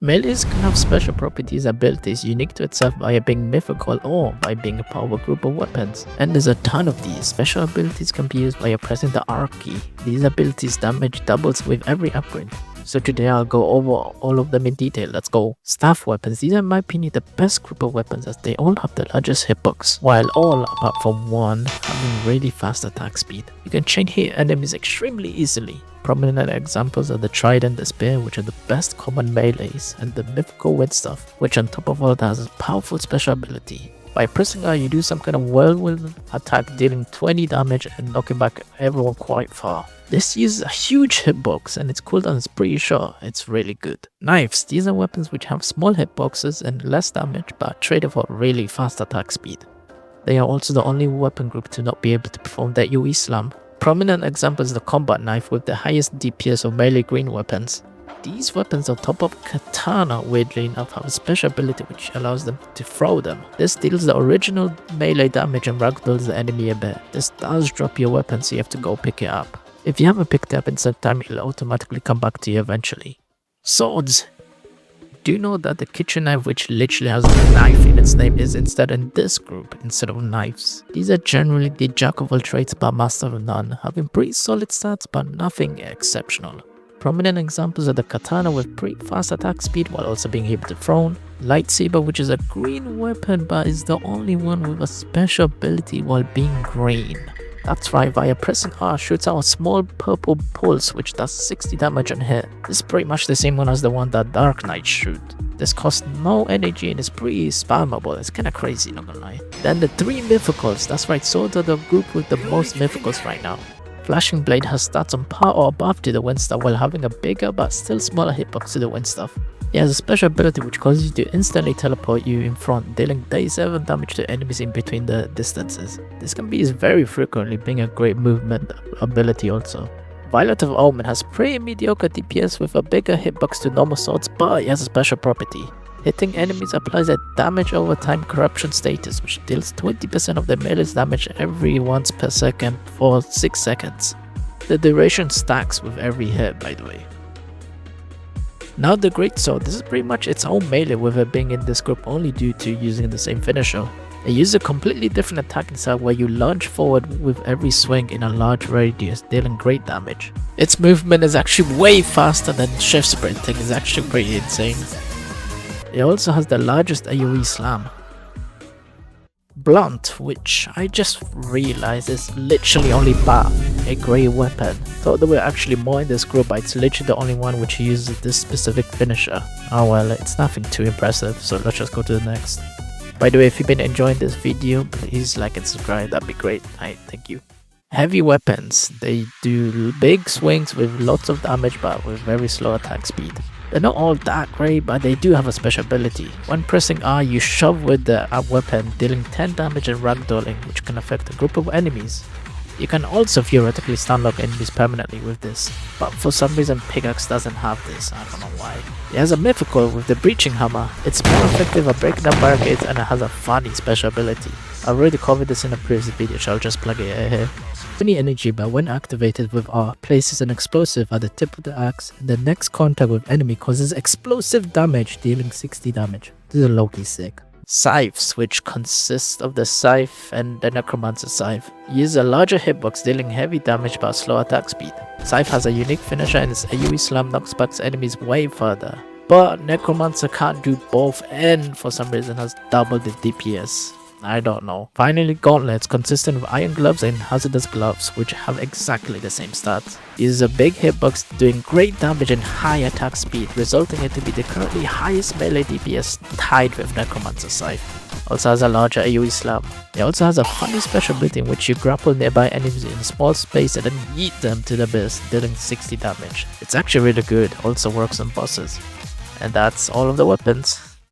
Melees can have special properties abilities unique to itself by being mythical or by being a power group of weapons. And there's a ton of these. Special abilities can be used by pressing the R key. These abilities damage doubles with every upgrade. So today I'll go over all of them in detail. Let's go. Staff weapons. These are in my opinion the best group of weapons as they all have the largest hitbox, while all apart from one having really fast attack speed. You can chain hit enemies extremely easily. Prominent examples are the Trident, the Spear, which are the best common melees, and the mythical Windstaff, which on top of all that has a powerful special ability. By pressing R, you do some kind of whirlwind attack dealing 20 damage and knocking back everyone quite far. This uses a huge hitbox and its cooldown is pretty short. It's really good. Knives. These are weapons which have small hitboxes and less damage but are traded for really fast attack speed. They are also the only weapon group to not be able to perform the AoE slam. Prominent example is the combat knife with the highest DPS of melee green weapons. These weapons on top of katana weirdly enough have a special ability which allows them to throw them. This deals the original melee damage and ragdolls the enemy a bit. This does drop your weapon so you have to go pick it up. If you haven't picked it up in some time, it'll automatically come back to you eventually. Swords. Do you know that the kitchen knife, which literally has a knife in its name, is instead in this group instead of knives? These are generally the jack of all trades but master of none, having pretty solid stats but nothing exceptional. Prominent examples are the katana with pretty fast attack speed while also being able to throw, lightsaber which is a green weapon but is the only one with a special ability while being green. That's right, via pressing R shoots out a small purple pulse which does 60 damage on hit. This is pretty much the same one as the one that Dark Knights shoot. This costs no energy and is pretty spammable. It's kinda crazy, not gonna lie. Then the 3 mythicals. That's right, swords are the group with the most mythicals right now. Flashing Blade has stats on par or above to the Windstaff while having a bigger but still smaller hitbox to the Windstaff. It has a special ability which causes you to instantly teleport you in front, dealing 37 damage to enemies in between the distances. This can be used very frequently, being a great movement ability also. Violet of Omen has pretty mediocre DPS with a bigger hitbox to normal swords, but it has a special property. Hitting enemies applies a damage over time corruption status which deals 20% of the melee's damage every once per second for 6 seconds. The duration stacks with every hit, by the way. Now the Great Sword. This is pretty much its own melee with it being in this group only due to using the same finisher. It uses a completely different attacking style where you lunge forward with every swing in a large radius, dealing great damage. Its movement is actually way faster than shift sprinting. It's actually pretty insane. It also has the largest AoE slam. Blunt, which I just realized is literally only Bat, a grey weapon. Thought there were actually more in this group, but it's literally the only one which uses this specific finisher. Oh well, it's nothing too impressive, so let's just go to the next. By the way, if you've been enjoying this video, please like and subscribe, that'd be great. Alright, thank you. Heavy weapons. They do big swings with lots of damage but with very slow attack speed. They're not all that great, but they do have a special ability. When pressing R, you shove with the weapon, dealing 10 damage and ragdolling, which can affect a group of enemies. You can also theoretically stunlock enemies permanently with this, but for some reason Pickaxe doesn't have this, I don't know why. It has a mythical with the Breaching Hammer. It's more effective at breaking down barricades and it has a funny special ability. I already covered this in a previous video, so I'll just plug it here. Funny energy, but when activated with R, places an explosive at the tip of the axe and the next contact with enemy causes explosive damage, dealing 60 damage. This is low-key sick. Scythes, which consists of the Scythe and the Necromancer Scythe, use a larger hitbox dealing heavy damage but slow attack speed. Scythe has a unique finisher and its AoE slam knocks back enemies way further. But Necromancer can't do both and for some reason has double the DPS. I don't know. Finally, gauntlets consistent of iron gloves and hazardous gloves which have exactly the same stats. Uses a big hitbox doing great damage and high attack speed, resulting it to be the currently highest melee DPS tied with Necromancer Scythe. Also has a larger AoE slam. It also has a funny special ability in which you grapple nearby enemies in a small space and then yeet them to the abyss, dealing 60 damage. It's actually really good, also works on bosses. And that's all of the weapons.